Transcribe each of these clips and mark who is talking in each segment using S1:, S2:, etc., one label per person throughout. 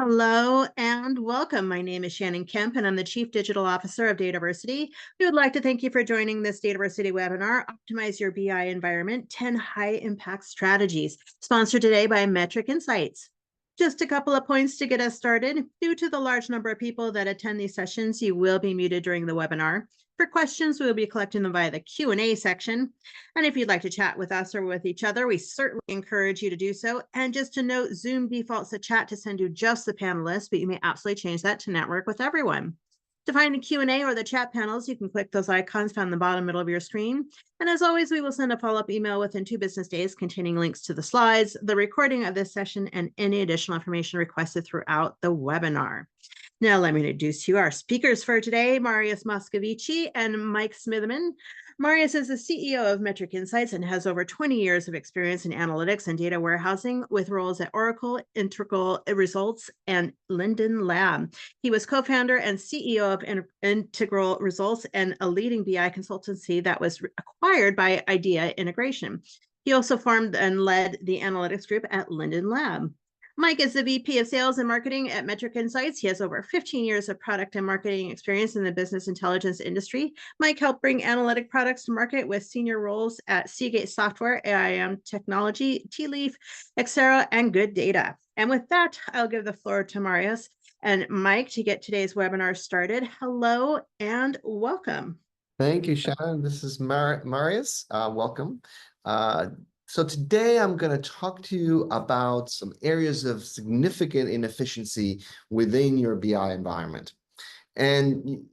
S1: Hello and welcome. My name is Shannon Kemp, and I'm the Chief Digital Officer of Dataversity. We would like to thank you for joining this Dataversity webinar, Optimize Your BI Environment, 10 High Impact Strategies, sponsored today by Metric Insights. Just a couple of points to get us started. Due to the large number of people that attend these sessions, you will be muted during the webinar. For questions, we will be collecting them via the Q&A section. And if you'd like to chat with us or with each other, we certainly encourage you to do so. And just to note, Zoom defaults the chat to send you just the panelists, but you may absolutely change that to network with everyone. To find the Q&A or the chat panels, you can click those icons found in the bottom middle of your screen. And as always, we will send a follow-up email within 2 business days containing links to the slides, the recording of this session, and any additional information requested throughout the webinar. Now, let me introduce you our speakers for today, Marius Moscovici and Mike Smitherman. Marius is the CEO of Metric Insights and has over 20 years of experience in analytics and data warehousing with roles at Oracle, Integral Results, and Linden Lab. He was co-founder and CEO of Integral Results and a leading BI consultancy that was acquired by Idea Integration. He also formed and led the analytics group at Linden Lab. Mike is the VP of Sales and Marketing at Metric Insights. He has over 15 years of product and marketing experience in the business intelligence industry. Mike helped bring analytic products to market with senior roles at Seagate Software, AIM Technology, T-Leaf, Xera, and Good Data. And with that, I'll give the floor to Marius and Mike to get today's webinar started. Hello and welcome.
S2: Thank you, Shannon. This is Marius. Welcome. So today I'm going to talk to you about some areas of significant inefficiency within your BI environment. And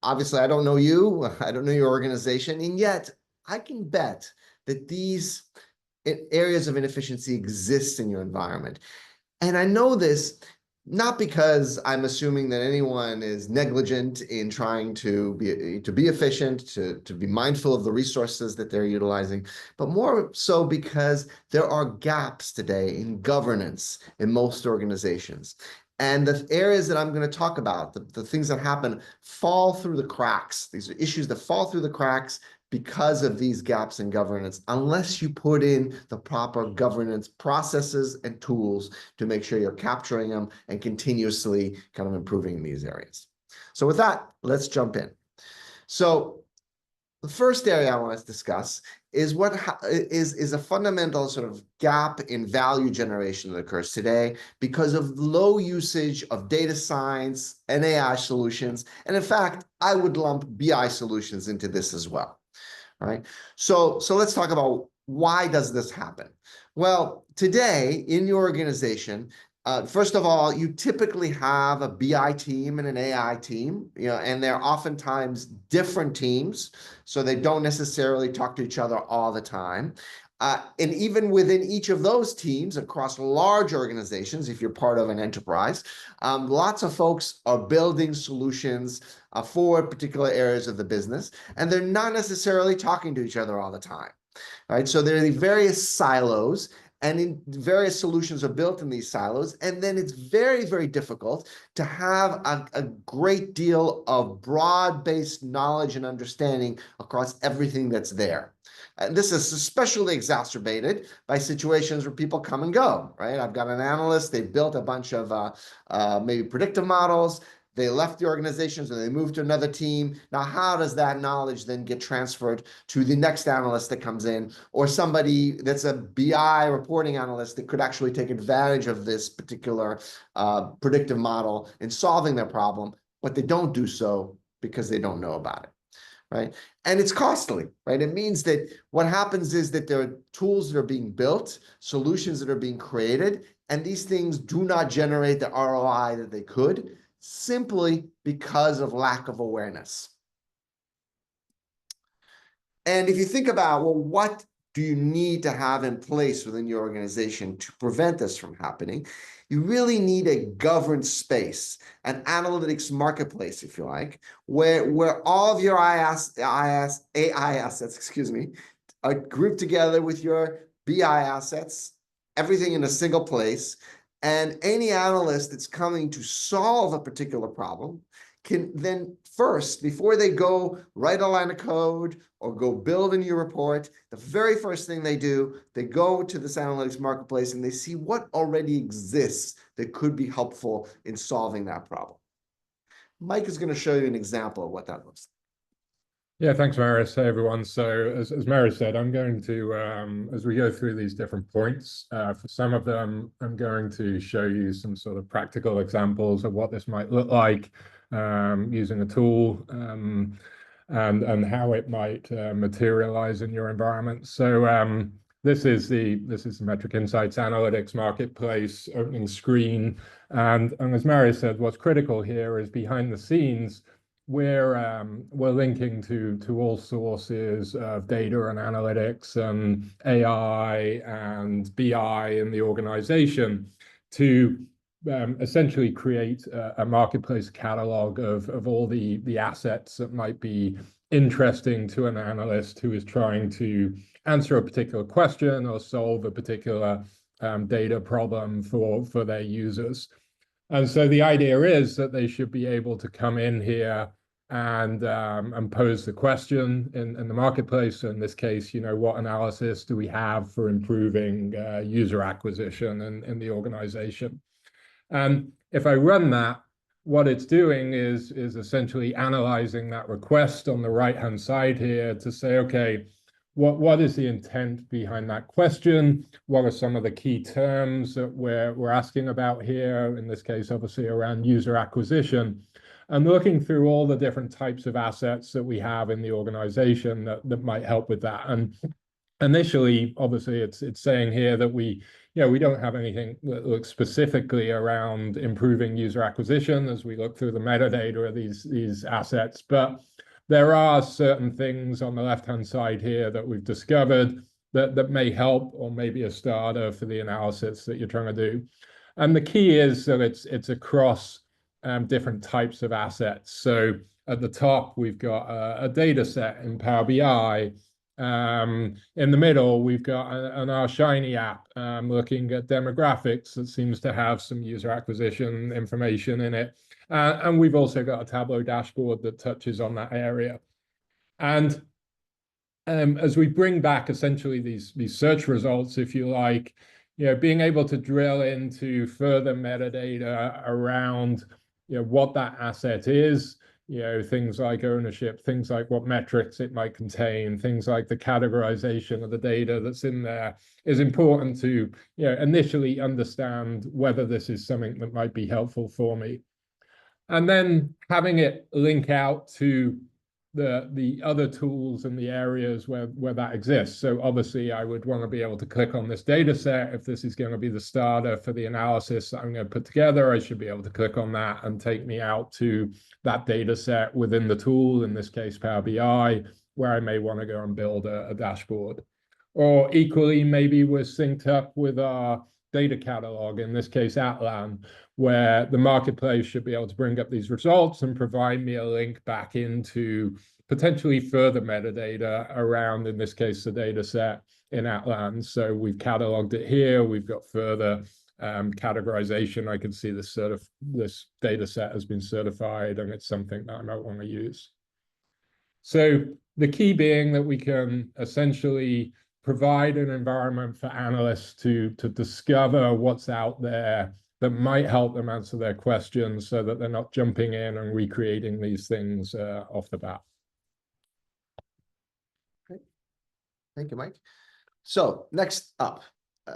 S2: obviously, I don't know you, I don't know your organization, and yet I can bet that these areas of inefficiency exist in your environment. And I know this not because I'm assuming that anyone is negligent in trying to be efficient, to be mindful of the resources that they're utilizing, but more so because there are gaps today in governance in most organizations. And the areas that I'm going to talk about, the things that happen, fall through the cracks. These are issues that fall through the cracks because of these gaps in governance, unless you put in the proper governance processes and tools to make sure you're capturing them and continuously kind of improving in these areas. So with that, let's jump in. So the first area I want to discuss is what is a fundamental sort of gap in value generation that occurs today because of low usage of data science and AI solutions. And in fact, I would lump BI solutions into this as well. All right. So let's talk about why does this happen? Well, today in your organization, first of all, you typically have a BI team and an AI team, and they're oftentimes different teams, so they don't necessarily talk to each other all the time. And even within each of those teams across large organizations, if you're part of an enterprise, lots of folks are building solutions for particular areas of the business, and they're not necessarily talking to each other all the time. Right? So there are these various silos, and various solutions are built in these silos, and then it's very, very difficult to have a great deal of broad-based knowledge and understanding across everything that's there. And this is especially exacerbated by situations where people come and go, right? I've got an analyst, they built a bunch of maybe predictive models, they left the organizations and they moved to another team. Now, how does that knowledge then get transferred to the next analyst that comes in, or somebody that's a BI reporting analyst that could actually take advantage of this particular predictive model in solving their problem, but they don't do so because they don't know about it. Right? And it's costly, right? It means that what happens is that there are tools that are being built, solutions that are being created, and these things do not generate the ROI that they could, simply because of lack of awareness. And if you think about, well, what do you need to have in place within your organization to prevent this from happening? You really need a governed space, an analytics marketplace, if you like, where all of your AI assets, are grouped together with your BI assets, everything in a single place. And any analyst that's coming to solve a particular problem can then first, before they go write a line of code or go build a new report, the very first thing they do, they go to this analytics marketplace and they see what already exists that could be helpful in solving that problem. Mike is going to show you an example of what that looks like.
S3: Yeah, thanks, Marius. Hey, everyone. So as Marius said, I'm going to, as we go through these different points, for some of them, I'm going to show you some sort of practical examples of what this might look like using a tool and how it might materialize in your environment. So this is the Metric Insights Analytics Marketplace opening screen. And as Marius said, what's critical here is behind the scenes, we're linking to all sources of data and analytics and AI and BI in the organization to essentially create a marketplace catalog of all the assets that might be interesting to an analyst who is trying to answer a particular question or solve a particular data problem for their users. And so the idea is that they should be able to come in here and pose the question in the marketplace. In this case, what analysis do we have for improving user acquisition in the organization? And if I run that, what it's doing is essentially analyzing that request on the right-hand side here to say, okay, what is the intent behind that question? What are some of the key terms that we're asking about here? In this case, obviously around user acquisition. And looking through all the different types of assets that we have in the organization that might help with that. And initially, obviously, it's saying here that we don't have anything that looks specifically around improving user acquisition as we look through the metadata of these assets, but there are certain things on the left-hand side here that we've discovered that may help or maybe a starter for the analysis that you're trying to do. And the key is that it's across different types of assets. So at the top, we've got a data set in Power BI. In the middle, we've got an R Shiny app looking at demographics that seems to have some user acquisition information in it. And we've also got a Tableau dashboard that touches on that area. And as we bring back essentially these search results, if you like, being able to drill into further metadata around what that asset is, things like ownership, things like what metrics it might contain, things like the categorization of the data that's in there is important to initially understand whether this is something that might be helpful for me. And then having it link out to the other tools and the areas where that exists. So obviously I would want to be able to click on this data set. If this is going to be the starter for the analysis that I'm going to put together, I should be able to click on that and take me out to that data set within the tool, in this case, Power BI, where I may want to go and build a dashboard. Or equally, maybe we're synced up with our data catalog, in this case, Atlan, where the marketplace should be able to bring up these results and provide me a link back into potentially further metadata around, in this case, the data set in Atlan. So we've cataloged it here. We've got further categorization. I can see this data set has been certified, and it's something that I might want to use. So the key being that we can essentially provide an environment for analysts to discover what's out there that might help them answer their questions so that they're not jumping in and recreating these things off the bat.
S2: Great. Thank you, Mike. So next up,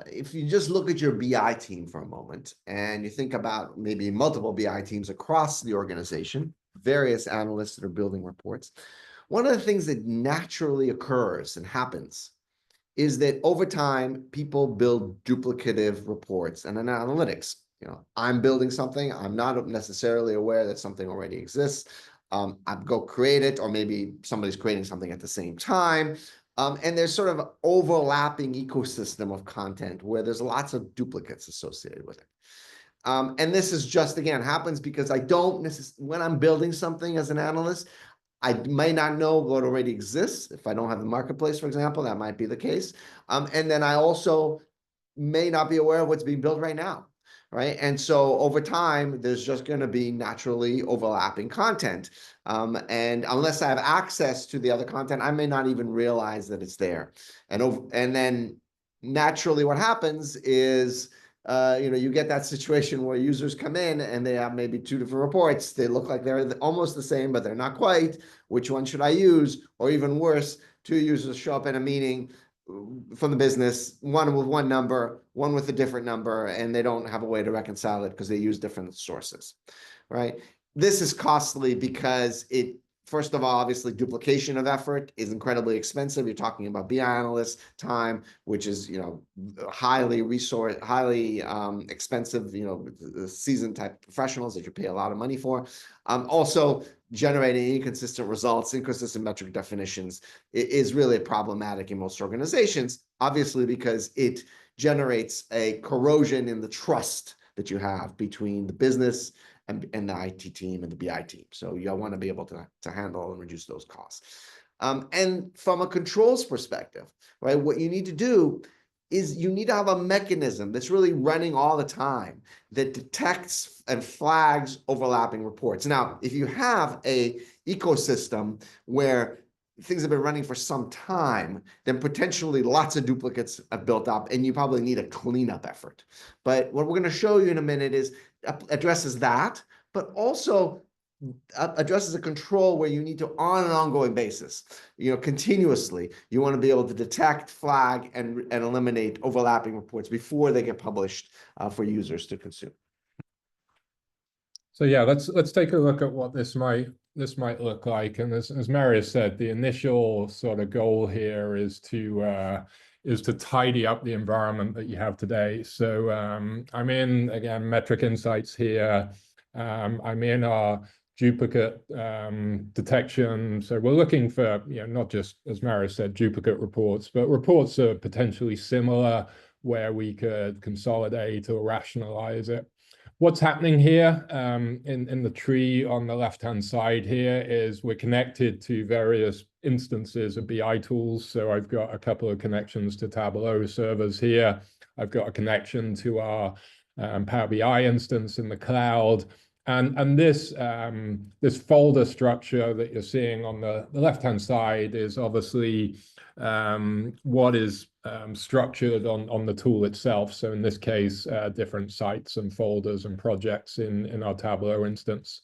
S2: if you just look at your BI team for a moment and you think about maybe multiple BI teams across the organization, various analysts that are building reports, one of the things that naturally occurs and happens is that over time, people build duplicative reports and analytics. I'm building something, I'm not necessarily aware that something already exists. I go create it, or maybe somebody's creating something at the same time. And there's sort of an overlapping ecosystem of content where there's lots of duplicates associated with it. And this is just, again, happens because I don't necessarily, when I'm building something as an analyst, I may not know what already exists. If I don't have the marketplace, for example, that might be the case. And then I also may not be aware of what's being built right now. right? And so over time, there's just going to be naturally overlapping content. And unless I have access to the other content, I may not even realize that it's there. And then naturally what happens is, you get that situation where users come in and they have maybe two different reports. They look like they're almost the same, but they're not quite. Which one should I use? Or even worse, two users show up in a meeting from the business, one with one number, one with a different number, and they don't have a way to reconcile it because they use different sources, right? This is costly because it, first of all, obviously duplication of effort is incredibly expensive. You're talking about BI analyst time, which is, highly expensive, seasoned type professionals that you pay a lot of money for. Also, generating inconsistent results, inconsistent metric definitions is really problematic in most organizations, obviously, because it generates a corrosion in the trust that you have between the business and the IT team and the BI team. So you want to be able to handle and reduce those costs. And from a controls perspective, right, what you need to do is you need to have a mechanism that's really running all the time that detects and flags overlapping reports. Now, if you have a ecosystem where things have been running for some time, then potentially lots of duplicates have built up and you probably need a cleanup effort. But what we're going to show you in a minute is addresses that, but also addresses a control where you need to, on an ongoing basis, continuously, you want to be able to detect, flag, and eliminate overlapping reports before they get published for users to consume.
S3: So yeah, let's take a look at what this might look like. And as Marius said, the initial sort of goal here is to tidy up the environment that you have today. So I'm in, again, metric insights here. I'm in our duplicate detection. So we're looking for, not just, as Marius said, duplicate reports, but reports that are potentially similar where we could consolidate or rationalize it. What's happening here in the tree on the left-hand side here is we're connected to various instances of BI tools. So I've got a couple of connections to Tableau servers here. I've got a connection to our Power BI instance in the cloud. And this folder structure that you're seeing on the left-hand side is obviously what is structured on the tool itself. So in this case, different sites and folders and projects in our Tableau instance.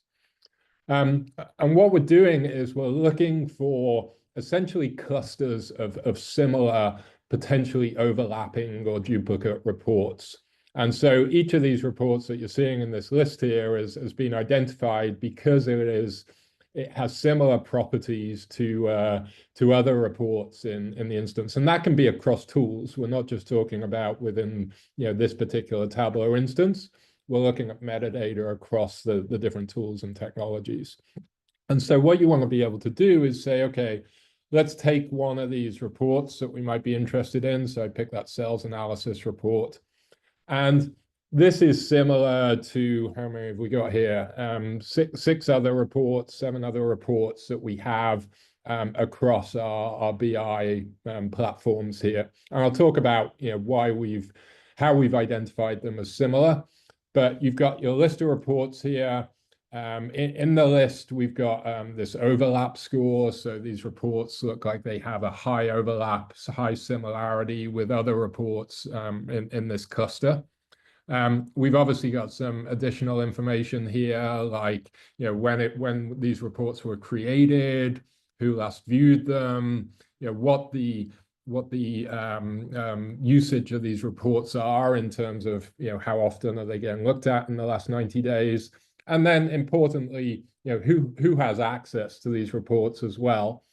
S3: And what we're doing is we're looking for essentially clusters of similar, potentially overlapping or duplicate reports. And so each of these reports that you're seeing in this list here has been identified because it has similar properties to other reports in the instance. And that can be across tools. We're not just talking about within this particular Tableau instance. We're looking at metadata across the different tools and technologies. And so what you want to be able to do is say, okay, let's take one of these reports that we might be interested in. So I pick that sales analysis report. And this is similar to, how many have we got here? Six other reports, 7 other reports that we have across our BI platforms here. And I'll talk about how we've identified them as similar. But you've got your list of reports here. In the list, we've got this overlap score. So these reports look like they have a high overlap, high similarity with other reports in this cluster. We've obviously got some additional information here, like when these reports were created, who last viewed them, what the usage of these reports are in terms of how often are they getting looked at in the last 90 days. And then importantly, who has access to these reports as well.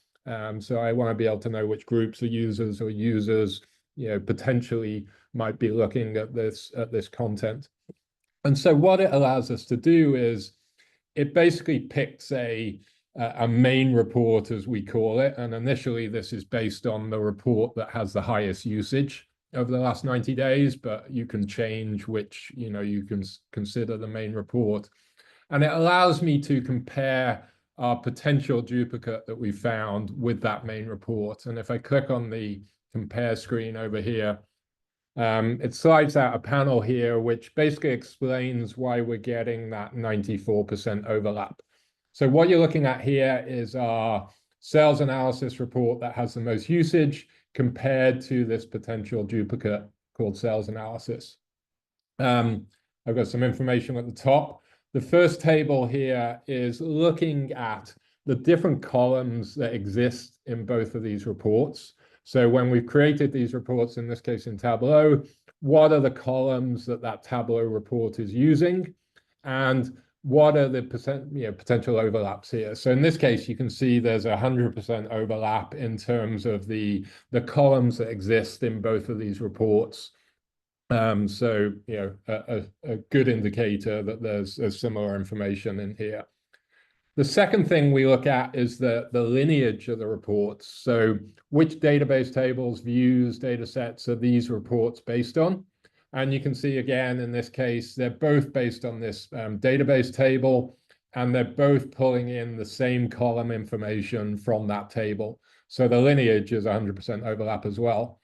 S3: So I want to be able to know which groups of users or users potentially might be looking at this content. And so what it allows us to do is it basically picks a main report, as we call it. And initially, this is based on the report that has the highest usage over the last 90 days, but you can change which you can consider the main report. And it allows me to compare our potential duplicate that we found with that main report. And if I click on the compare screen over here, It slides out a panel here, which basically explains why we're getting that 94% overlap. So what you're looking at here is our sales analysis report that has the most usage compared to this potential duplicate called sales analysis. I've got some information at the top. The first table here is looking at the different columns that exist in both of these reports. So when we've created these reports, in this case in Tableau, what are the columns that that Tableau report is using? And what are the potential overlaps here? So in this case, you can see there's 100% overlap in terms of the columns that exist in both of these reports. So, a good indicator that there's similar information in here. The second thing we look at is the lineage of the reports. So which database tables, views, data sets are these reports based on? And you can see again, in this case, they're both based on this database table, and they're both pulling in the same column information from that table. So the lineage is 100% overlap as well.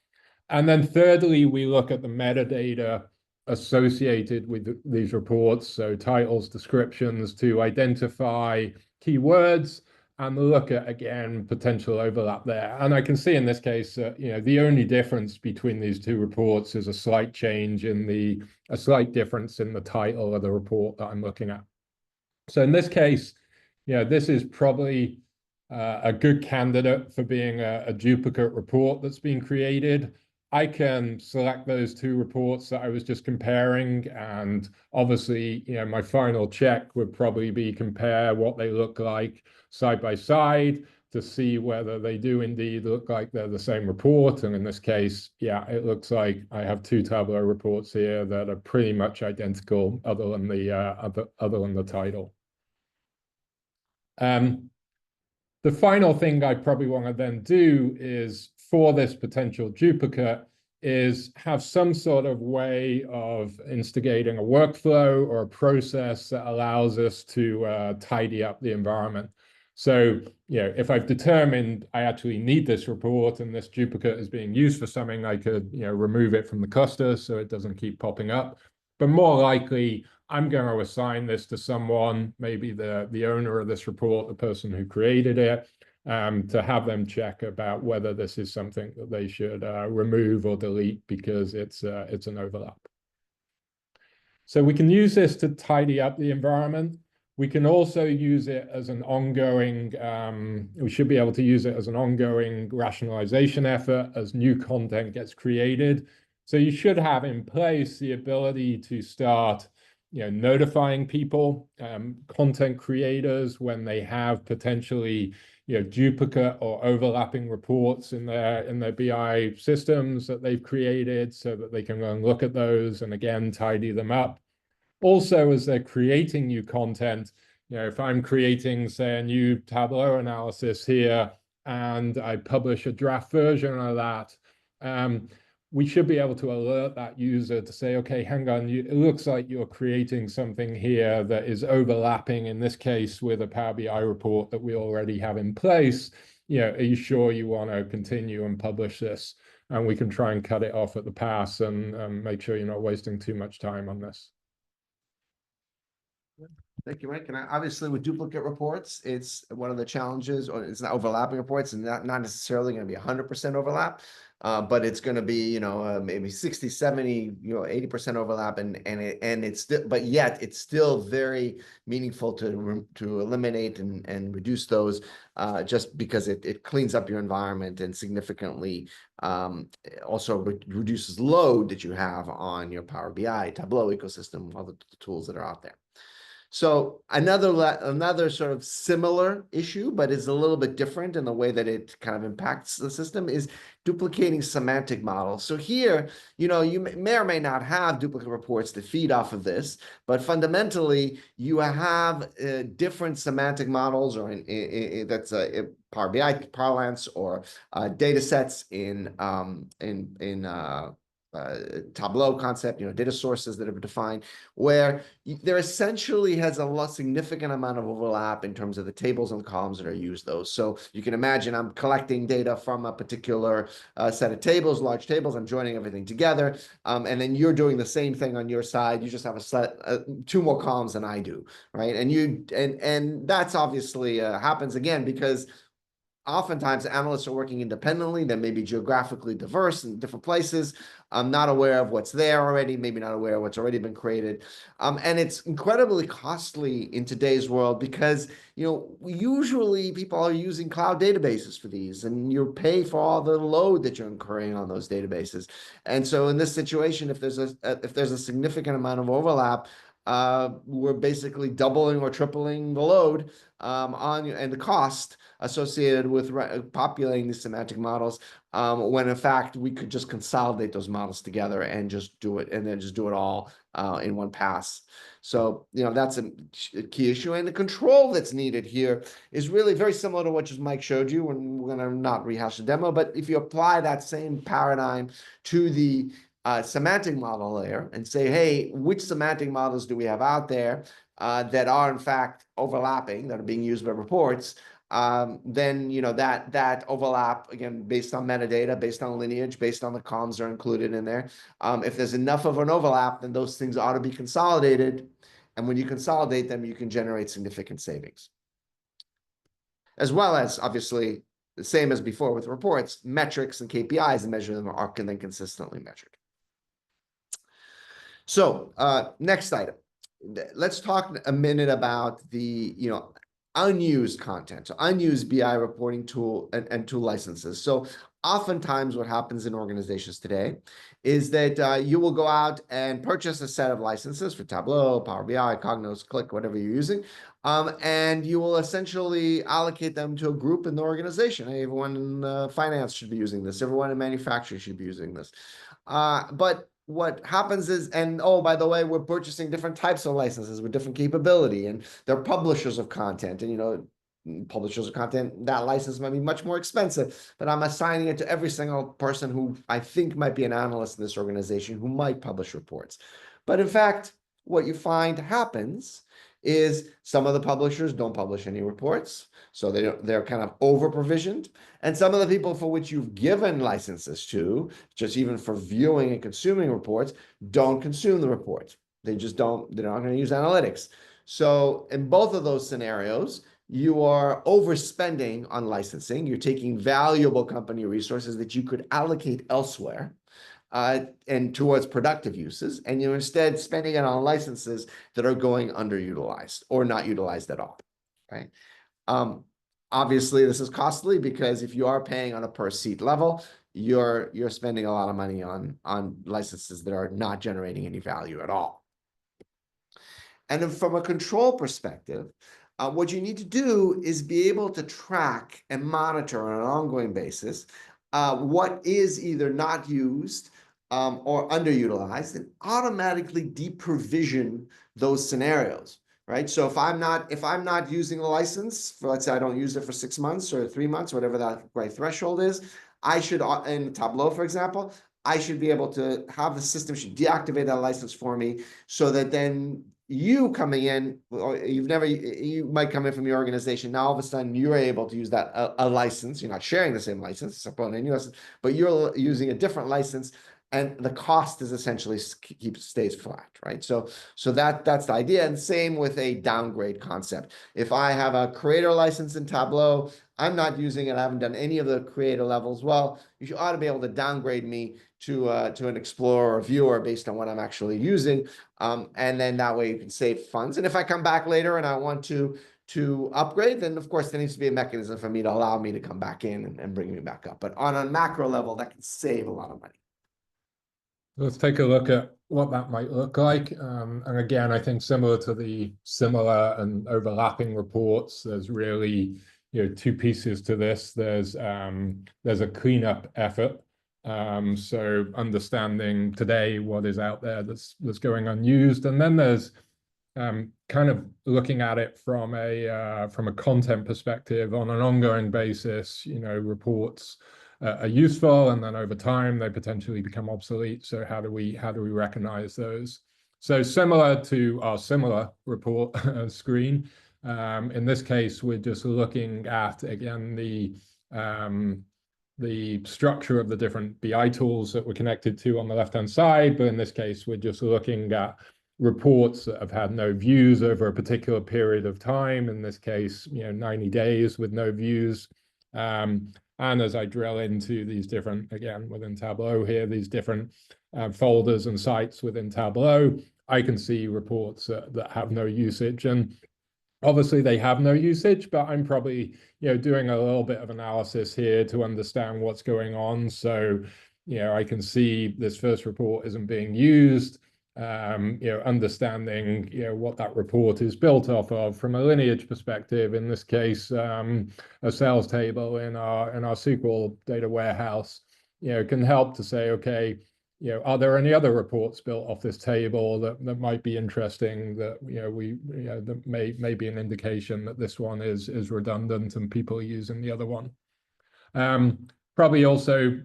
S3: And then thirdly, we look at the metadata associated with these reports, so titles, descriptions, to identify keywords and look at, again, potential overlap there. And I can see in this case, the only difference between these two reports is a slight change in a slight difference in the title of the report that I'm looking at. So in this case, this is probably a good candidate for being a duplicate report that's been created. I can select those two reports that I was just comparing, and obviously, my final check would probably be compare what they look like side by side to see whether they do indeed look like they're the same report. And in this case, it looks like I have two Tableau reports here that are pretty much identical, other than the title. The final thing I probably want to then do is, for this potential duplicate, is have some sort of way of instigating a workflow or a process that allows us to tidy up the environment. So, if I've determined I actually need this report and this duplicate is being used for something, I could, remove it from the cluster so it doesn't keep popping up. But more likely, I'm going to assign this to someone, maybe the owner of this report, the person who created it, to have them check about whether this is something that they should remove or delete because it's an overlap. So we can use this to tidy up the environment. We can also use it as an ongoing, we should be able to use it as an ongoing rationalization effort as new content gets created. So you should have in place the ability to start notifying people, content creators, when they have potentially duplicate or overlapping reports in their BI systems that they've created, so that they can go and look at those and again tidy them up. Also, as they're creating new content, if I'm creating, say, a new Tableau analysis here and I publish a draft version of that, we should be able to alert that user to say, okay, hang on, it looks like you're creating something here that is overlapping, in this case, with a Power BI report that we already have in place. Are you sure you want to continue and publish this? And we can try and cut it off at the pass and make sure you're not wasting too much time on this.
S2: Thank you, Mike. And obviously, with duplicate reports, it's one of the challenges, or it's not overlapping reports, and not necessarily going to be 100% overlap, but it's going to be, maybe 60, 70, 80% overlap, and it's still, but yet it's still very meaningful to eliminate and reduce those, just because it cleans up your environment and significantly also reduces load that you have on your Power BI, Tableau ecosystem, all the tools that are out there. So another sort of similar issue, but is a little bit different in the way that it kind of impacts the system, is duplicating semantic models. So here, you may or may not have duplicate reports that feed off of this, but fundamentally you have different semantic models, or that's Power BI parlance, or data sets in Tableau concept, data sources that have been defined, where there essentially has a significant amount of overlap in terms of the tables and the columns that are used those. So you can imagine I'm collecting data from a particular set of tables, large tables, I'm joining everything together, and then you're doing the same thing on your side. You just have a set, two more columns than I do, right? And that's obviously happens again because oftentimes analysts are working independently. They may be geographically diverse in different places. I'm not aware of what's there already, maybe not aware of what's already been created. And it's incredibly costly in today's world because, usually people are using cloud databases for these, and you pay for all the load that you're incurring on those databases. And so in this situation, if there's a significant amount of overlap, we're basically doubling or tripling the load and the cost associated with populating these semantic models, when in fact we could just consolidate those models together and just do it, and then just do it all in one pass. So, that's a key issue. And the control that's needed here is really very similar to what just Mike showed you, and we're going to not rehash the demo, but if you apply that same paradigm to the semantic model layer and say, hey, which semantic models do we have out there that are in fact overlapping, that are being used by reports, then that overlap, again, based on metadata, based on lineage, based on the columns that are included in there. If there's enough of an overlap, then those things ought to be consolidated. And when you consolidate them, you can generate significant savings. As well as, obviously, the same as before with reports, metrics and KPIs and measure them are then consistently measured. So next item, let's talk a minute about the unused content, so unused BI reporting tool and tool licenses. So oftentimes what happens in organizations today is that you will go out and purchase a set of licenses for Tableau, Power BI, Cognos, Click, whatever you're using, and you will essentially allocate them to a group in the organization. Hey, everyone in finance should be using this. Everyone in manufacturing should be using this. But what happens is, and oh, by the way, we're purchasing different types of licenses with different capability, and they're publishers of content, and publishers of content, that license might be much more expensive, but I'm assigning it to every single person who I think might be an analyst in this organization who might publish reports. But in fact, what you find happens is some of the publishers don't publish any reports, so they're kind of over provisioned, and some of the people for which you've given licenses to, just even for viewing and consuming reports, don't consume the reports. They're not going to use analytics. So in both of those scenarios, you are overspending on licensing. You're taking valuable company resources that you could allocate elsewhere and towards productive uses, and you're instead spending it on licenses that are going underutilized or not utilized at all, right? Obviously, this is costly because if you are paying on a per seat level, you're spending a lot of money on licenses that are not generating any value at all. And then from a control perspective, what you need to do is be able to track and monitor on an ongoing basis what is either not used or underutilized, and automatically deprovision those scenarios, right? So if I'm not using the license for, let's say I don't use it for 6 months or 3 months, whatever that right threshold is, I should, in Tableau, for example, I should be able to have the system should deactivate that license for me, so that then you coming in, or you might come in from your organization. Now, all of a sudden, you're able to use that a license. You're not sharing the same license, but you're using a different license, and the cost is essentially stays flat, right? So that's the idea. And same with a downgrade concept. If I have a creator license in Tableau, I'm not using it, I haven't done any of the creator levels. Well, you ought to be able to downgrade me to an explorer or viewer based on what I'm actually using. And then that way you can save funds. And if I come back later and I want to upgrade, then of course there needs to be a mechanism for me to allow me to come back in and bring me back up. But on a macro level, that can save a lot of money.
S3: Let's take a look at what that might look like. And again, I think similar to the similar and overlapping reports, there's really two pieces to this. There's a cleanup effort. So understanding today what is out there that's going unused, and then there's kind of looking at it from a content perspective on an ongoing basis. Reports are useful, and then over time they potentially become obsolete. So how do we recognize those? So similar to our similar report screen, in this case, we're just looking at, again, the structure of the different BI tools that we're connected to on the left-hand side. But in this case, we're just looking at reports that have had no views over a particular period of time. In this case, 90 days with no views. And as I drill into these different, again, within Tableau here, these different folders and sites within Tableau, I can see reports that have no usage. And obviously they have no usage, but I'm probably doing a little bit of analysis here to understand what's going on. So I can see this first report isn't being used. Understanding what that report is built off of from a lineage perspective. In this case, a sales table in our SQL data warehouse can help to say, okay, are there any other reports built off this table that might be interesting, that that may be an indication that this one is redundant and people are using the other one. Probably also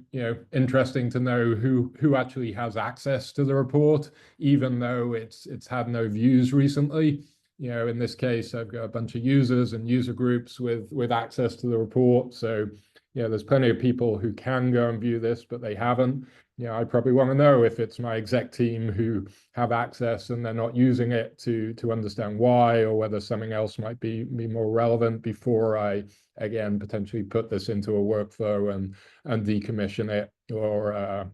S3: interesting to know who actually has access to the report, even though it's had no views recently. In this case, I've got a bunch of users and user groups with access to the report. So there's plenty of people who can go and view this, but they haven't. I probably want to know if it's my exec team who have access and they're not using it to understand why, or whether something else might be more relevant before I, again, potentially put this into a workflow and decommission it or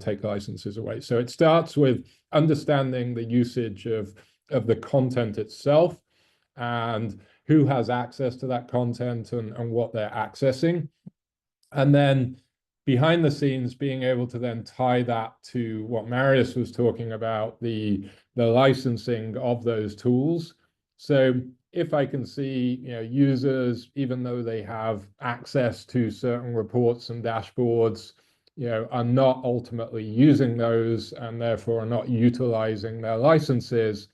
S3: take licenses away. So it starts with understanding the usage of the content itself and who has access to that content and what they're accessing. And then behind the scenes, being able to then tie that to what Marius was talking about, the licensing of those tools. So if I can see users, even though they have access to certain reports and dashboards, are not ultimately using those and therefore are not utilizing their licenses,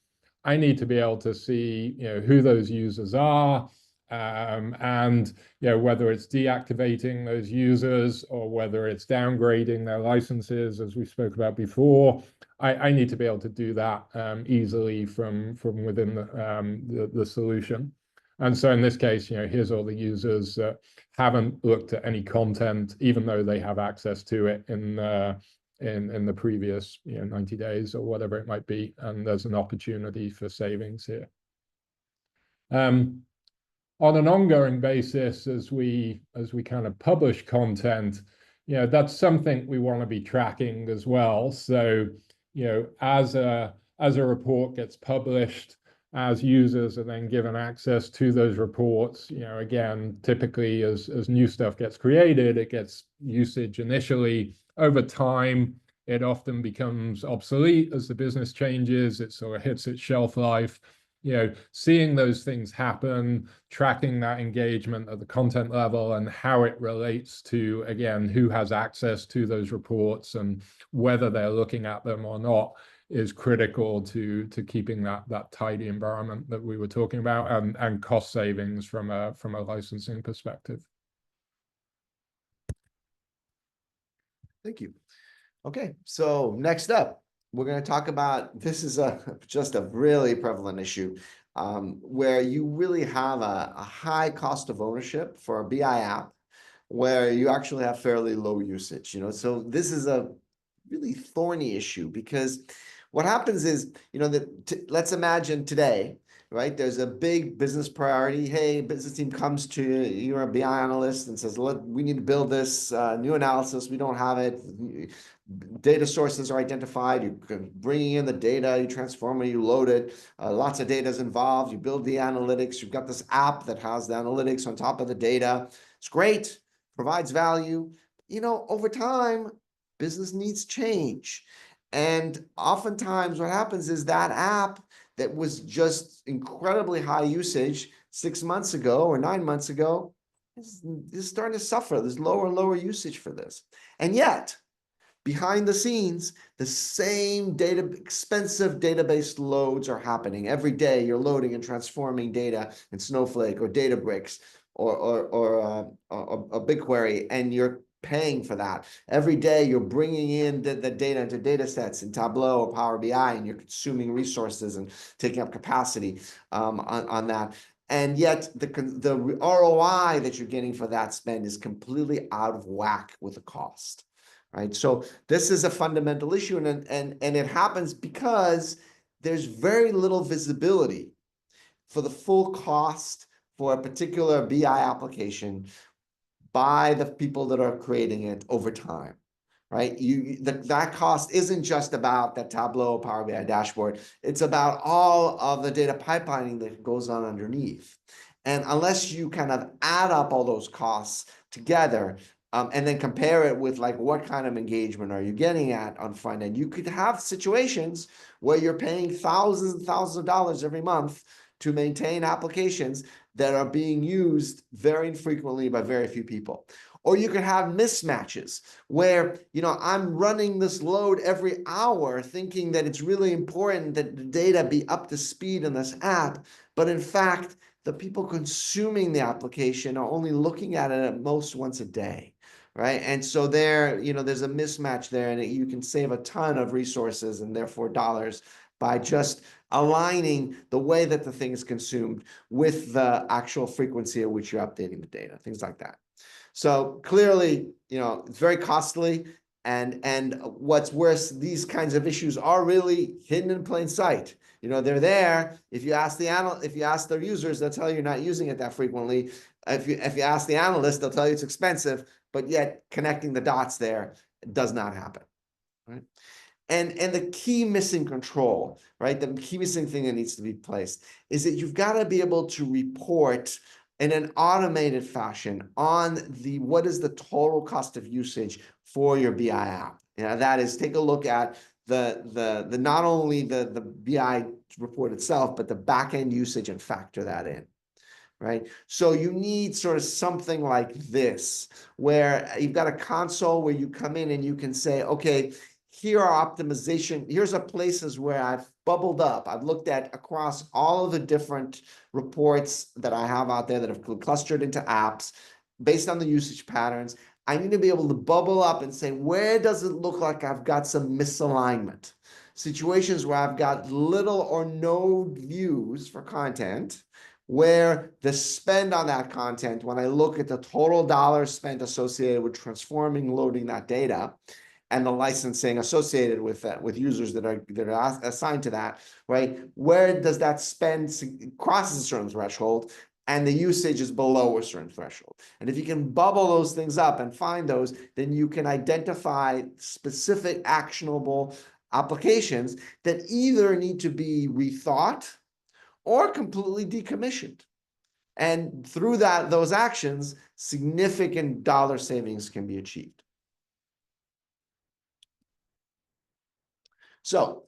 S3: I need to be able to see who those users are, and whether it's deactivating those users or whether it's downgrading their licenses, as we spoke about before. I need to be able to do that easily from within the solution. And so in this case, here's all the users that haven't looked at any content, even though they have access to it in the previous 90 days or whatever it might be, and there's an opportunity for savings here. On an ongoing basis, as we kind of publish content, that's something we want to be tracking as well. So as a report gets published, as users are then given access to those reports, again, typically as new stuff gets created, it gets usage initially. Over time, it often becomes obsolete as the business changes. It sort of hits its shelf life. Seeing those things happen, tracking that engagement at the content level and how it relates to, again, who has access to those reports and whether they're looking at them or not, is critical to keeping that tidy environment that we were talking about, and cost savings from a licensing perspective.
S2: Thank you. Okay, so next up, we're going to talk about, this is just a really prevalent issue, where you really have a high cost of ownership for a BI app where you actually have fairly low usage. So this is a really thorny issue, because what happens is, let's imagine today, right? There's a big business priority. Hey, business team comes to you, you're a BI analyst, and says, look, we need to build this new analysis. We don't have it. Data sources are identified. You're bringing in the data, you transform it, you load it. Lots of data is involved. You build the analytics. You've got this app that has the analytics on top of the data. It's great, provides value. Over time, business needs change. And oftentimes what happens is that app that was just incredibly high usage 6 months ago or 9 months ago is starting to suffer. There's lower and lower usage for this. And yet, behind the scenes, the same expensive database loads are happening. Every day you're loading and transforming data in Snowflake or Databricks or BigQuery, and you're paying for that. Every day you're bringing in the data into data sets in Tableau or Power BI, and you're consuming resources and taking up capacity on that. And yet the ROI that you're getting for that spend is completely out of whack with the cost, right? So this is a fundamental issue, and it happens because there's very little visibility for the full cost for a particular BI application by the people that are creating it over time, right? That cost isn't just about that Tableau Power BI dashboard. It's about all of the data pipelining that goes on underneath. And unless you kind of add up all those costs together, and then compare it with like what kind of engagement are you getting at on front end, you could have situations where you're paying thousands and thousands of dollars every month to maintain applications that are being used very infrequently by very few people. Or you could have mismatches where, I'm running this load every hour thinking that it's really important that the data be up to speed in this app, but in fact, the people consuming the application are only looking at it at most once a day, right? And so there's a mismatch there, and you can save a ton of resources and therefore dollars by just aligning the way that the thing is consumed with the actual frequency at which you're updating the data, things like that. So clearly, it's very costly, and what's worse, these kinds of issues are really hidden in plain sight. They're there. If you ask the users, they'll tell you you're not using it that frequently. If you ask the analyst, they'll tell you it's expensive, but yet connecting the dots there does not happen, right? And the key missing control, right? The key missing thing that needs to be placed is that you've got to be able to report in an automated fashion on what is the total cost of usage for your BI app. That is, take a look at the not only the BI report itself, but the backend usage and factor that in. Right? So you need sort of something like this, where you've got a console where you come in and you can say, okay, here are optimization. Here's the places where I've bubbled up. I've looked at across all of the different reports that I have out there that have clustered into apps based on the usage patterns. I need to be able to bubble up and say, where does it look like I've got some misalignment? Situations where I've got little or no views for content, where the spend on that content, when I look at the total dollars spent associated with transforming, loading that data, and the licensing associated with that, with users that are assigned to that, right? Where does that spend crosses a certain threshold, and the usage is below a certain threshold? And if you can bubble those things up and find those, then you can identify specific actionable applications that either need to be rethought or completely decommissioned. And through those actions, significant dollar savings can be achieved. So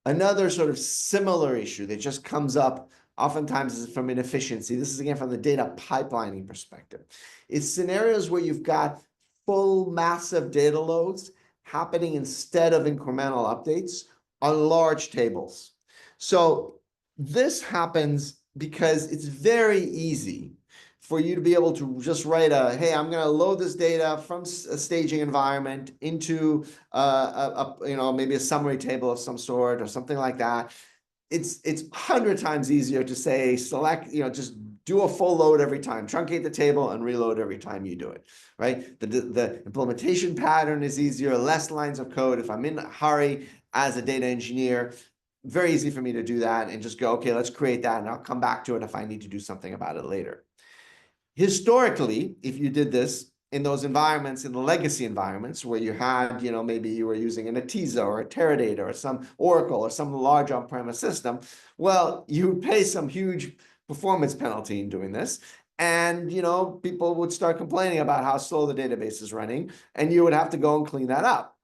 S2: another sort of similar issue that just comes up oftentimes is from inefficiency. This is again from the data pipelining perspective. It's scenarios where you've got full massive data loads happening instead of incremental updates on large tables. So this happens because it's very easy for you to be able to just write hey, I'm going to load this data from a staging environment into maybe a summary table of some sort or something like that. It's 100 times easier to say select, just do a full load every time, truncate the table and reload every time you do it, right? The implementation pattern is easier, less lines of code. If I'm in a hurry as a data engineer, very easy for me to do that and just go, okay, let's create that and I'll come back to it if I need to do something about it later. Historically, if you did this in those environments, in the legacy environments where you had, maybe you were using an Atiza or a Teradata or some Oracle or some large on-premise system, well, you would pay some huge performance penalty in doing this. And, people would start complaining about how slow the database is running, and you would have to go and clean that up.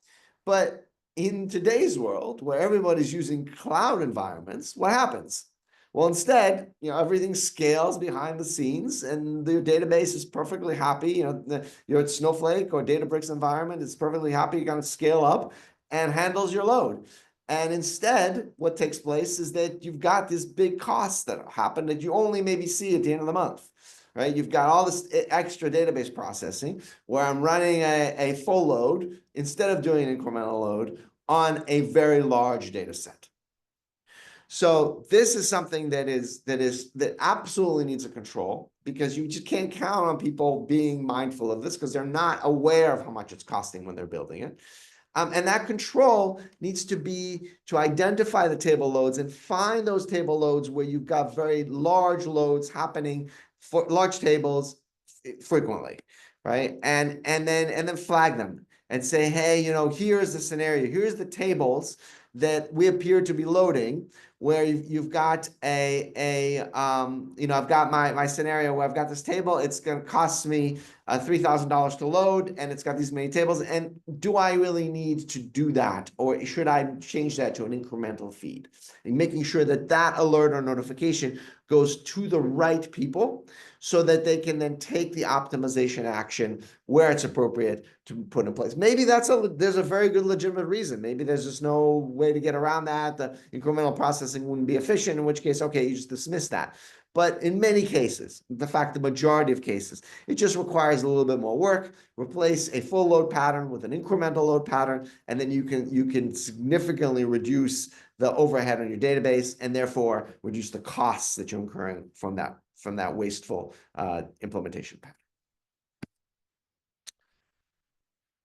S2: But in today's world, where everybody's using cloud environments, what happens? Well, instead, everything scales behind the scenes, and the database is perfectly happy. Your Snowflake or Databricks environment is perfectly happy. You're going to scale up and handles your load. And instead, what takes place is that you've got these big costs that happen that you only maybe see at the end of the month, right? You've got all this extra database processing where I'm running a full load instead of doing an incremental load on a very large data set. So this is something that absolutely needs a control, because you just can't count on people being mindful of this, because they're not aware of how much it's costing when they're building it. And that control needs to be to identify the table loads and find those table loads where you've got very large loads happening for large tables frequently, right? And then flag them and say, hey, here's the scenario. Here's the tables that we appear to be loading, where you've got I've got my scenario where I've got this table. It's going to cost me $3,000 to load, and it's got these many tables. And do I really need to do that, or should I change that to an incremental feed? And making sure that that alert or notification goes to the right people, so that they can then take the optimization action where it's appropriate to put in place. Maybe there's a very good legitimate reason. Maybe there's just no way to get around that. The incremental processing wouldn't be efficient, in which case, okay, you just dismiss that. But in many cases, in fact, the majority of cases, it just requires a little bit more work. Replace a full load pattern with an incremental load pattern, and then you can significantly reduce the overhead on your database, and therefore reduce the costs that you're incurring from that wasteful implementation pattern.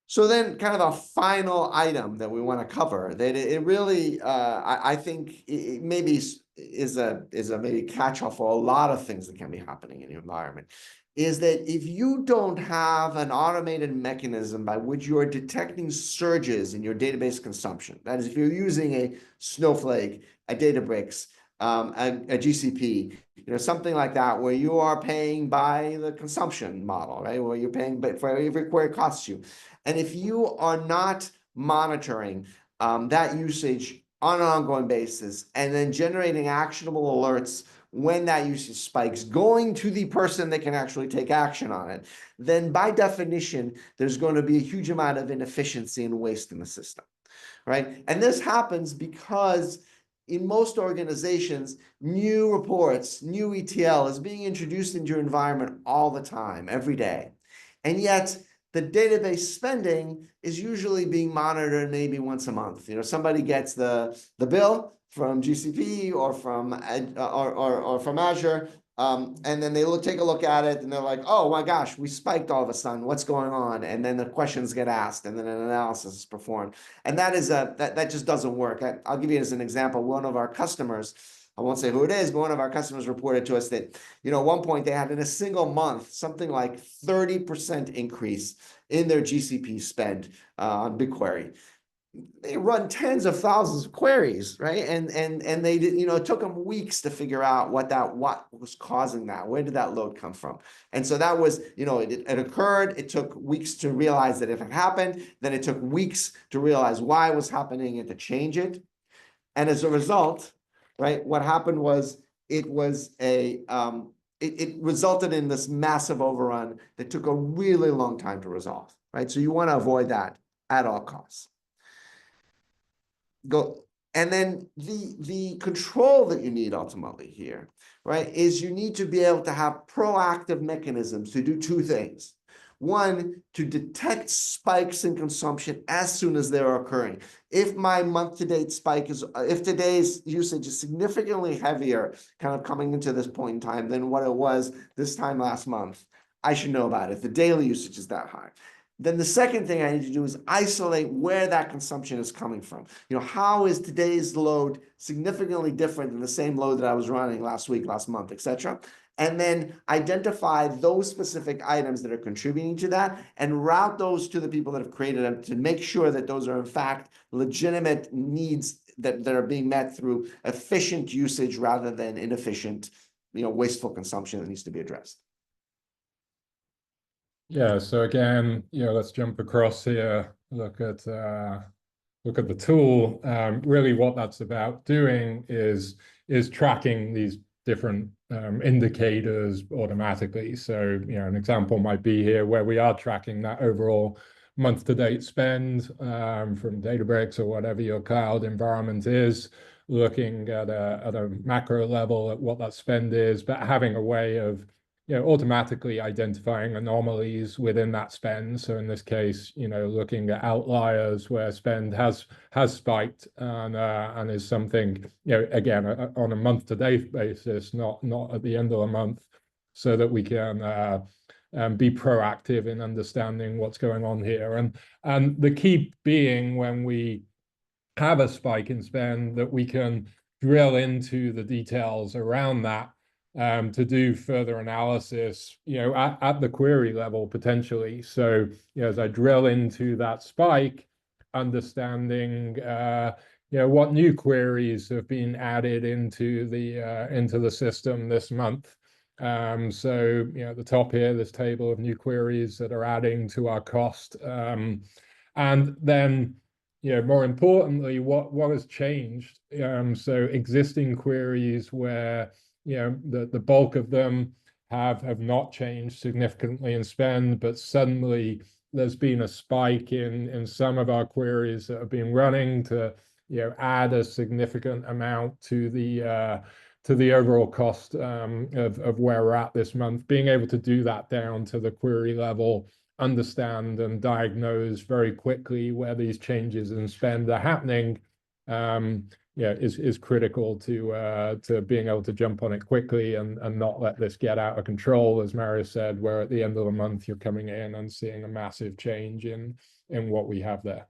S2: So then, kind of the final item that we want to cover, that it really, I think, it maybe is a maybe catch-all for a lot of things that can be happening in your environment, is that if you don't have an automated mechanism by which you are detecting surges in your database consumption, that is, if you're using a Snowflake, a Databricks, a GCP, something like that, where you are paying by the consumption model, right? Where you're paying for every query it costs you. And if you are not monitoring that usage on an ongoing basis, and then generating actionable alerts when that usage spikes, going to the person that can actually take action on it, then by definition, there's going to be a huge amount of inefficiency and waste in the system, right? And this happens because in most organizations, new reports, new ETL is being introduced into your environment all the time, every day. And yet, the database spending is usually being monitored maybe once a month. Somebody gets the bill from GCP or from Azure, and then they take a look at it, and they're like, "Oh my gosh, we spiked all of a sudden. What's going on?" And then the questions get asked, and then an analysis is performed. And that just doesn't work. I'll give you as an example. One of our customers, I won't say who it is, but one of our customers reported to us that, at one point they had in a single month something like 30% increase in their GCP spend on BigQuery. They run tens of thousands of queries, right? And they did, it took them weeks to figure out what was causing that. Where did that load come from? And so that was, it occurred. It took weeks to realize that it had happened. Then it took weeks to realize why it was happening and to change it. And as a result, right, what happened was it resulted in this massive overrun that took a really long time to resolve, right? So you want to avoid that at all costs. And then the control that you need ultimately here, right, is you need to be able to have proactive mechanisms to do two things. One, to detect spikes in consumption as soon as they're occurring. If my month-to-date spike if today's usage is significantly heavier, kind of coming into this point in time than what it was this time last month, I should know about it. If the daily usage is that high. Then the second thing I need to do is isolate where that consumption is coming from. How is today's load significantly different than the same load that I was running last week, last month, etc. And then identify those specific items that are contributing to that and route those to the people that have created them to make sure that those are in fact legitimate needs that are being met through efficient usage rather than inefficient, wasteful consumption that needs to be addressed.
S3: Yeah, so again, let's jump across here, look at the tool. Really what that's about doing is tracking these different indicators automatically. So, an example might be here where we are tracking that overall month-to-date spend from Databricks or whatever your cloud environment is, looking at a macro level at what that spend is, but having a way of automatically identifying anomalies within that spend. So in this case, looking at outliers where spend has spiked and is something, again, on a month-to-date basis, not at the end of the month, so that we can be proactive in understanding what's going on here. And the key being, when we have a spike in spend, that we can drill into the details around that, to do further analysis, at the query level potentially. So, as I drill into that spike, understanding, what new queries have been added into the system this month. So, at the top here, this table of new queries that are adding to our cost, and then, more importantly, what has changed. So existing queries where the bulk of them have not changed significantly in spend, but suddenly there's been a spike in some of our queries that have been running to add a significant amount to the overall cost of where we're at this month. Being able to do that down to the query level, understand and diagnose very quickly where these changes in spend are happening, is critical to being able to jump on it quickly and not let this get out of control, as Marius said, where at the end of the month you're coming in and seeing a massive change in what we have there.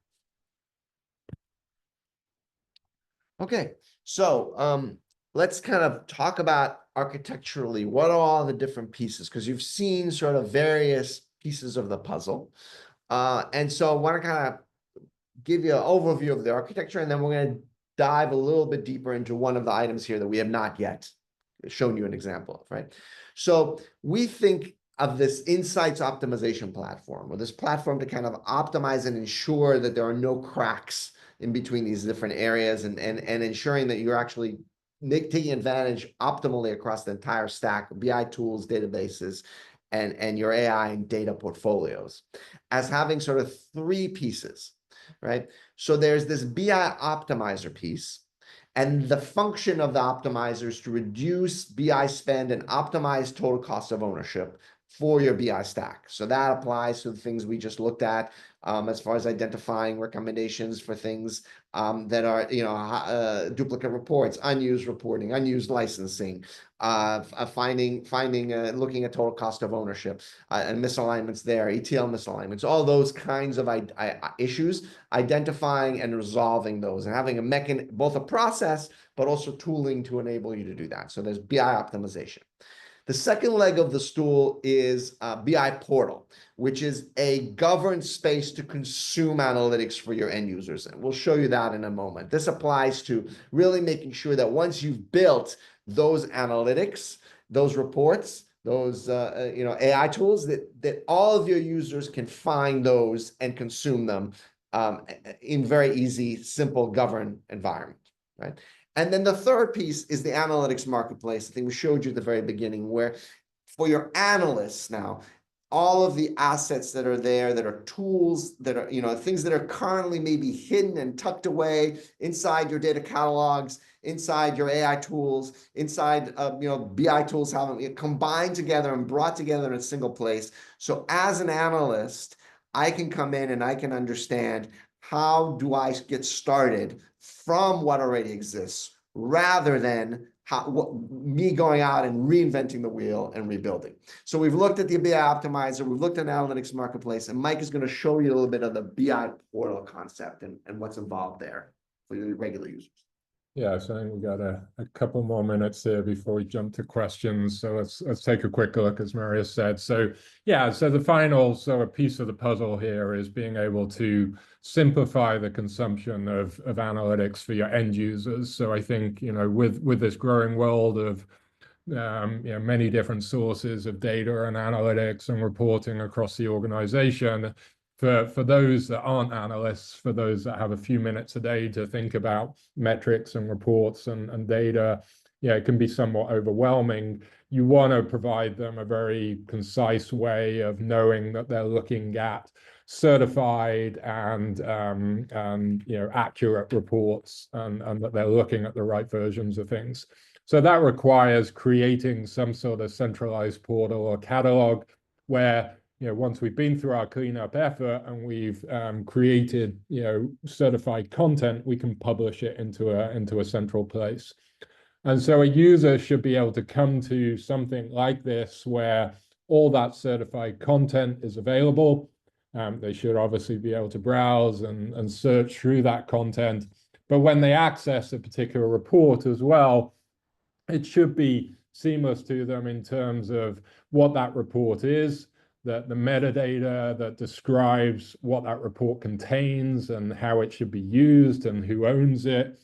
S2: Okay, so let's kind of talk about architecturally, what are all the different pieces? Because you've seen sort of various pieces of the puzzle. And so I want to kind of give you an overview of the architecture, and then we're going to dive a little bit deeper into one of the items here that we have not yet shown you an example of, right? So we think of this insights optimization platform, or this platform to kind of optimize and ensure that there are no cracks in between these different areas, and ensuring that you're actually taking advantage optimally across the entire stack of BI tools, databases, and your AI and data portfolios, as having sort of three pieces, right? So there's this BI optimizer piece, and the function of the optimizer is to reduce BI spend and optimize total cost of ownership for your BI stack. So that applies to the things we just looked at, as far as identifying recommendations for things that are, duplicate reports, unused reporting, unused licensing, looking at total cost of ownership, and misalignments there, ETL misalignments, all those kinds of issues, identifying and resolving those, and having both a process, but also tooling to enable you to do that. So there's BI optimization. The second leg of the stool is BI Portal, which is a governed space to consume analytics for your end users. And we'll show you that in a moment. This applies to really making sure that once you've built those analytics, those reports, those AI tools, that all of your users can find those and consume them in very easy, simple, governed environment, right? And then the third piece is the analytics marketplace. I think we showed you at the very beginning, where for your analysts now, all of the assets that are there, that are tools, that are, things that are currently maybe hidden and tucked away inside your data catalogs, inside your AI tools, inside BI tools, have them combined together and brought together in a single place. So as an analyst, I can come in and I can understand, how do I get started from what already exists, rather than me going out and reinventing the wheel and rebuilding. So we've looked at the BI optimizer, we've looked at analytics marketplace, and Mike is going to show you a little bit of the BI portal concept and what's involved there for your regular users.
S3: Yeah, so I think we got a couple more minutes here before we jump to questions. So let's take a quick look, as Marius said. So yeah, so the final sort of piece of the puzzle here is being able to simplify the consumption of analytics for your end users. So I think, with this growing world of many different sources of data and analytics and reporting across the organization, for those that aren't analysts, for those that have a few minutes a day to think about metrics and reports and data, it can be somewhat overwhelming. You want to provide them a very concise way of knowing that they're looking at certified and accurate reports, and that they're looking at the right versions of things. So that requires creating some sort of centralized portal or catalog where, once we've been through our cleanup effort and we've created, certified content, we can publish it into a central place. And so a user should be able to come to something like this where all that certified content is available. They should obviously be able to browse and search through that content. But when they access a particular report as well, it should be seamless to them in terms of what that report is, that the metadata that describes what that report contains and how it should be used and who owns it,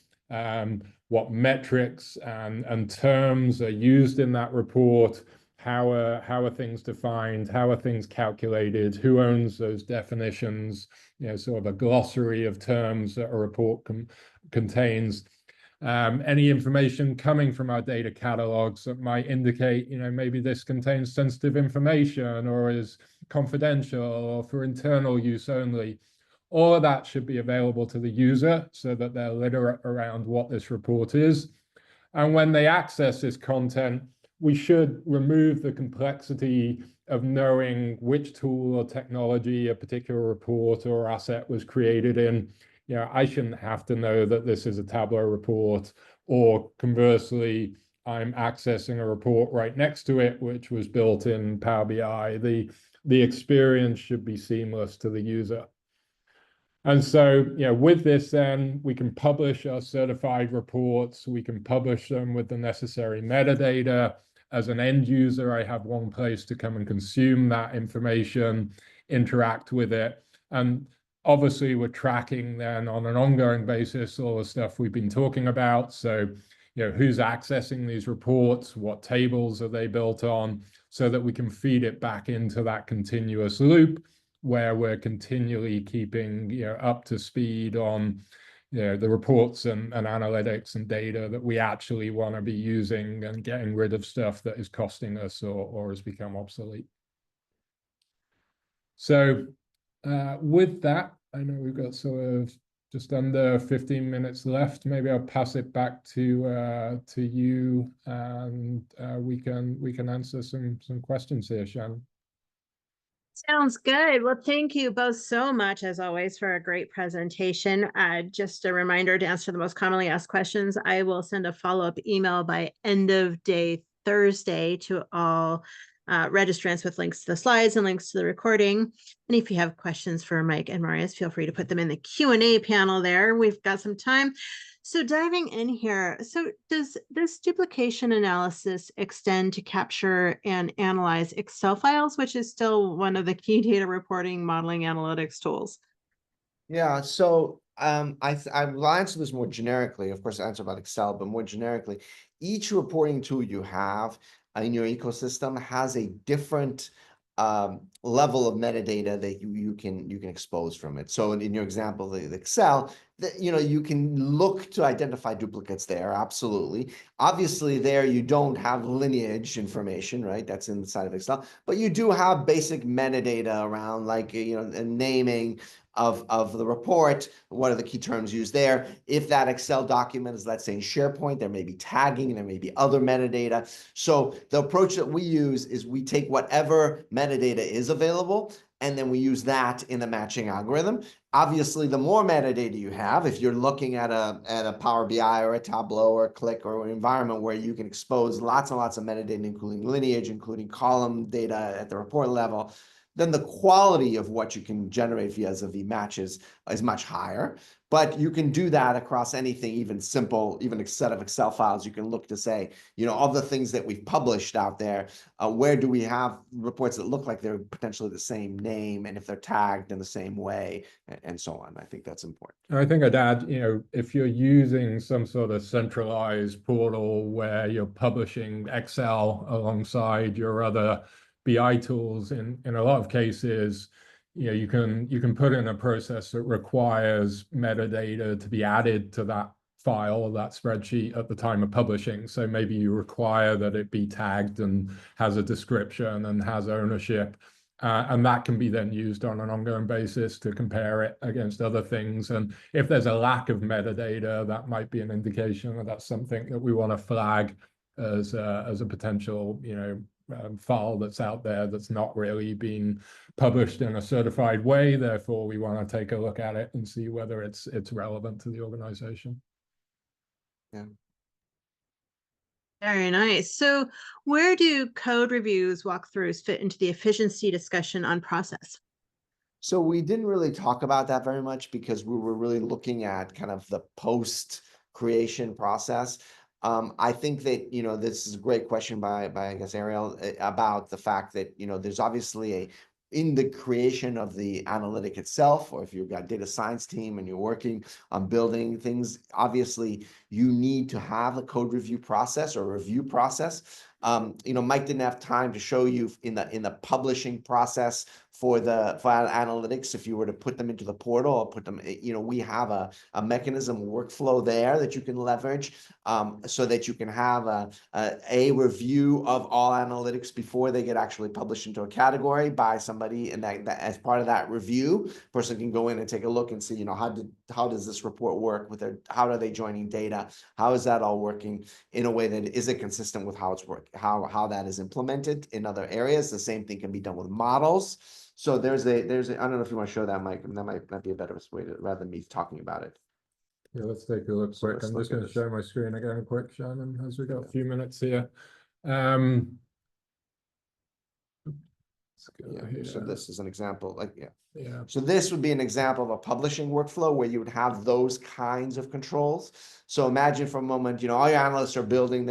S3: what metrics and terms are used in that report, how are things defined, how are things calculated, who owns those definitions, sort of a glossary of terms that a report contains. Any information coming from our data catalogs that might indicate, maybe this contains sensitive information or is confidential or for internal use only. All of that should be available to the user so that they're literate around what this report is. And when they access this content, we should remove the complexity of knowing which tool or technology a particular report or asset was created in. I shouldn't have to know that this is a Tableau report, or conversely, I'm accessing a report right next to it, which was built in Power BI. The experience should be seamless to the user. And so, with this, then we can publish our certified reports. We can publish them with the necessary metadata. As an end user, I have one place to come and consume that information, interact with it. And obviously, we're tracking then on an ongoing basis all the stuff we've been talking about. So, who's accessing these reports? What tables are they built on? So that we can feed it back into that continuous loop where we're continually keeping up to speed on the reports and analytics and data that we actually want to be using, and getting rid of stuff that is costing us or has become obsolete. So with that, I know we've got sort of just under 15 minutes left. Maybe I'll pass it back to you, and we can answer some questions here, Shannon.
S1: Sounds good. Well, thank you both so much, as always, for a great presentation. Just a reminder to answer the most commonly asked questions. I will send a follow-up email by end of day Thursday to all registrants with links to the slides and links to the recording. And if you have questions for Mike and Marius, feel free to put them in the Q&A panel there. We've got some time. So diving in here, so does this duplication analysis extend to capture and analyze Excel files, which is still one of the key data reporting, modeling, analytics tools?
S2: Yeah, so I will answer this more generically. Of course, I answer about Excel, but more generically, each reporting tool you have in your ecosystem has a different level of metadata that you can expose from it. So in your example, the Excel, you can look to identify duplicates there. Absolutely. Obviously, there you don't have lineage information, right? That's inside of Excel, but you do have basic metadata around, like naming of the report. What are the key terms used there? If that Excel document is, let's say, in SharePoint, there may be tagging, there may be other metadata. So the approach that we use is we take whatever metadata is available, and then we use that in the matching algorithm. Obviously, the more metadata you have, if you're looking at a Power BI or a Tableau or a Click or an environment where you can expose lots and lots of metadata, including lineage, including column data at the report level, then the quality of what you can generate vis-a-vis matches is much higher. But you can do that across anything, even simple, even a set of Excel files. You can look to say, of the things that we've published out there, where do we have reports that look like they're potentially the same name, and if they're tagged in the same way, and so on. I think that's important.
S3: I think I'd add, if you're using some sort of centralized portal where you're publishing Excel alongside your other BI tools, in a lot of cases, you can put in a process that requires metadata to be added to that file or that spreadsheet at the time of publishing. So maybe you require that it be tagged and has a description and has ownership. And that can be then used on an ongoing basis to compare it against other things. And if there's a lack of metadata, that might be an indication that that's something that we want to flag as a potential, file that's out there that's not really been published in a certified way. Therefore, we want to take a look at it and see whether it's relevant to the organization.
S2: Yeah.
S1: Very nice. So where do code reviews, walkthroughs fit into the efficiency discussion on process?
S2: So we didn't really talk about that very much because we were really looking at kind of the post creation process. I think that, this is a great question by I guess, Ariel, about the fact that, there's obviously in the creation of the analytic itself, or if you've got data science team and you're working on building things, obviously you need to have a code review process or review process. Mike didn't have time to show you in the publishing process for analytics. If you were to put them into the portal or put them, we have a mechanism workflow there that you can leverage, so that you can have a review of all analytics before they get actually published into a category by somebody, and that as part of that review, person can go in and take a look and see, how does this report work with how are they joining data, how is that all working in a way that is it consistent with how it's working, how that is implemented in other areas. The same thing can be done with models. So there's a I don't know if you want to show that, Mike, and that might be a better way to, rather than me talking about it.
S3: Yeah, let's take a look
S2: So
S3: quick.
S2: let's
S3: I'm just
S2: look
S3: going
S2: at
S3: to show my screen again quick, Shannon, as we got a few minutes here.
S2: Yeah,
S3: Here.
S2: so this is an example,
S3: Yeah.
S2: So this would be an example of a publishing workflow where you would have those kinds of controls. So imagine for a moment, all your analysts are building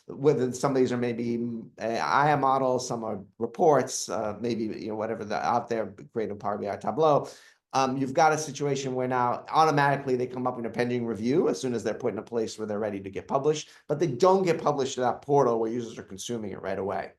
S2: whether some of these are maybe IA models, some are reports, maybe, whatever out there, creating Power BI Tableau. You've got a situation where now automatically they come up in a pending review as soon as they're put in a place where they're ready to get published, but they don't get published to that portal where users are consuming it right away.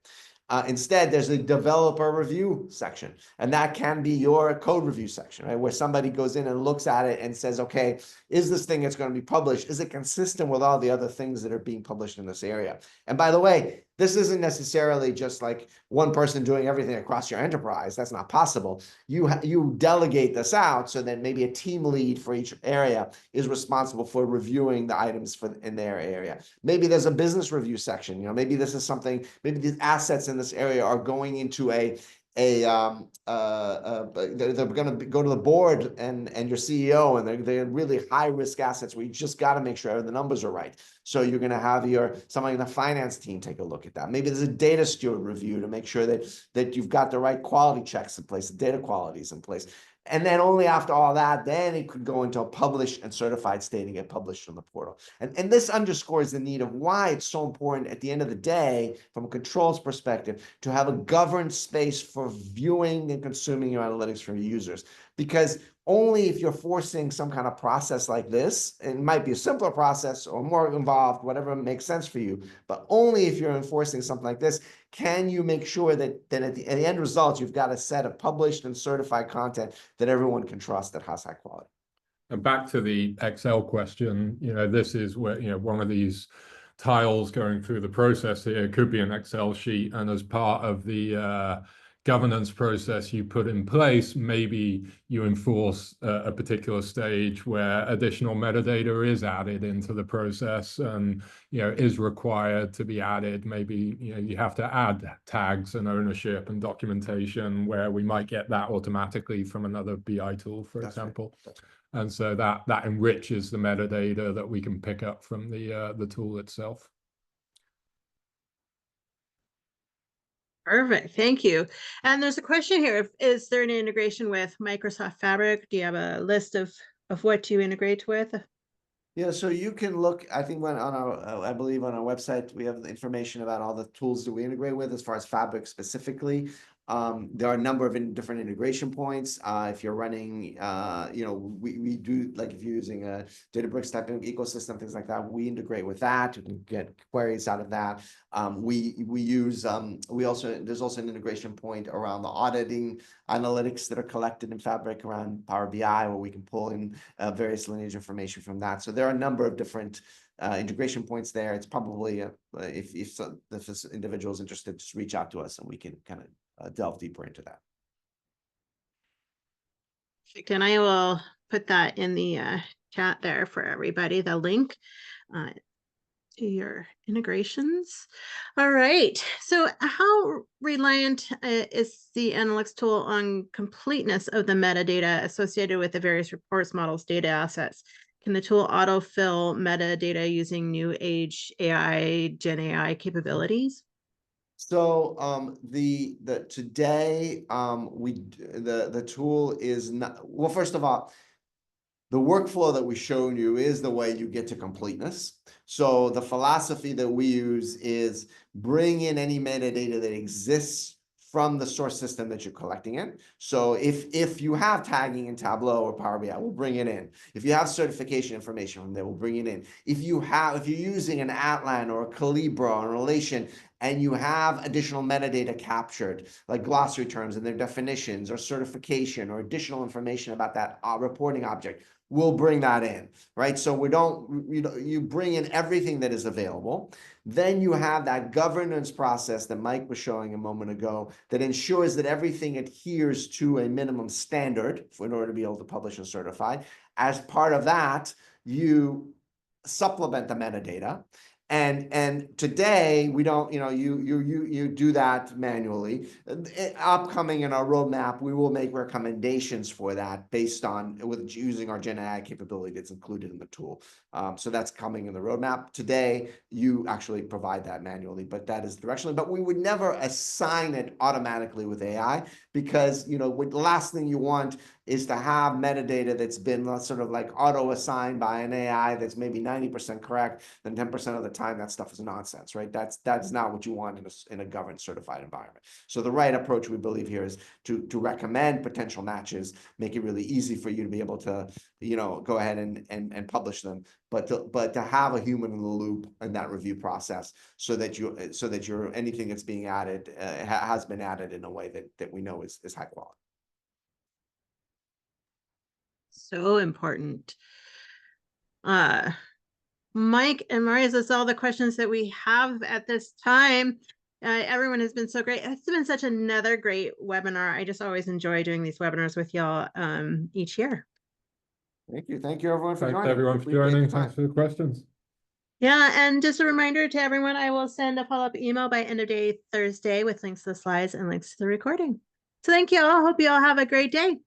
S2: Instead, there's a developer review section, and that can be your code review section, right? Where somebody goes in and looks at it and says, okay, is this thing that's going to be published, is it consistent with all the other things that are being published in this area? And by the way, this isn't necessarily just like one person doing everything across your enterprise. That's not possible. You delegate this out so that maybe a team lead for each area is responsible for reviewing the items in their area. Maybe there's a business review section. Maybe this is something, maybe these assets in this area are going into they're going to go to the board and your CEO, and they're really high risk assets where you just got to make sure the numbers are right. So you're going to have somebody in the finance team take a look at that. Maybe there's a data steward review to make sure that you've got the right quality checks in place, the data quality is in place. And then only after all that, then it could go into a published and certified state and get published on the portal. And this underscores the need of why it's so important at the end of the day, from a controls perspective, to have a governed space for viewing and consuming your analytics from your users. Because only if you're forcing some kind of process like this, and it might be a simpler process or more involved, whatever makes sense for you, but only if you're enforcing something like this, can you make sure that at the end results, you've got a set of published and certified content that everyone can trust that has high quality.
S3: And back to the Excel question, this is where, one of these tiles going through the process here could be an Excel sheet. And as part of the governance process you put in place, maybe you enforce a particular stage where additional metadata is added into the process and, is required to be added. Maybe, you have to add tags and ownership and documentation where we might get that automatically from another BI tool, for example.
S2: Right.
S3: And so that enriches the metadata that we can pick up from the tool itself.
S1: Perfect. Thank you. And there's a question here. Is there an integration with Microsoft Fabric? Do you have a list of what you integrate with?
S2: Yeah, so you can look, I think I believe on our website, we have the information about all the tools that we integrate with as far as Fabric specifically. There are a number of different integration points. If you're running, we do, like if you're using a Databricks type of ecosystem, things like that, we integrate with that. You can get queries out of that. There's also an integration point around the auditing analytics that are collected in Fabric around Power BI, where we can pull in various lineage information from that. So there are a number of different integration points there. It's probably, if this individual is interested, just reach out to us and we can kind of delve deeper into that.
S1: Perfect. And I will put that in the chat there for everybody, the link to your integrations. All right. So how reliant is the analytics tool on completeness of the metadata associated with the various reports, models, data assets? Can the tool autofill metadata using new age AI, Gen AI capabilities?
S2: So the today the tool is not, well, first of all, the workflow that we showed you is the way you get to completeness. So the philosophy that we use is bring in any metadata that exists from the source system that you're collecting in. So if you have tagging in Tableau or Power BI, we'll bring it in. If you have certification information from there, we'll bring it in. If you're using an Atlan or a Calibra or a Relation, and you have additional metadata captured, like glossary terms and their definitions or certification or additional information about that reporting object, we'll bring that in, right? So you bring in everything that is available. Then you have that governance process that Mike was showing a moment ago that ensures that everything adheres to a minimum standard in order to be able to publish and certify. As part of that, you supplement the metadata. And today we don't, you do that manually. Upcoming in our roadmap, we will make recommendations for that based on with using our Gen AI capability that's included in the tool. So that's coming in the roadmap. Today, you actually provide that manually, but that is directionally. But we would never assign it automatically with AI because the last thing you want is to have metadata that's been sort of like auto-assigned by an AI that's maybe 90% correct, then 10% of the time that stuff is nonsense, right? That's not what you want in a governed certified environment. So the right approach we believe here is to recommend potential matches, make it really easy for you to be able to go ahead and publish them, but to have a human in the loop in that review process so that anything that's being added has been added in a way that we know is high quality.
S1: So important. Mike and Marius, that's all the questions that we have at this time. Everyone has been so great. It's been such another great webinar. I just always enjoy doing these webinars with y'all each year.
S2: Thank you. Thank you, everyone, for joining.
S3: Thanks, everyone, for joining. Thanks for the questions.
S1: Yeah, and just a reminder to everyone, I will send a follow-up email by end of day Thursday with links to the slides and links to the recording. So thank you all. Hope you all have a great day.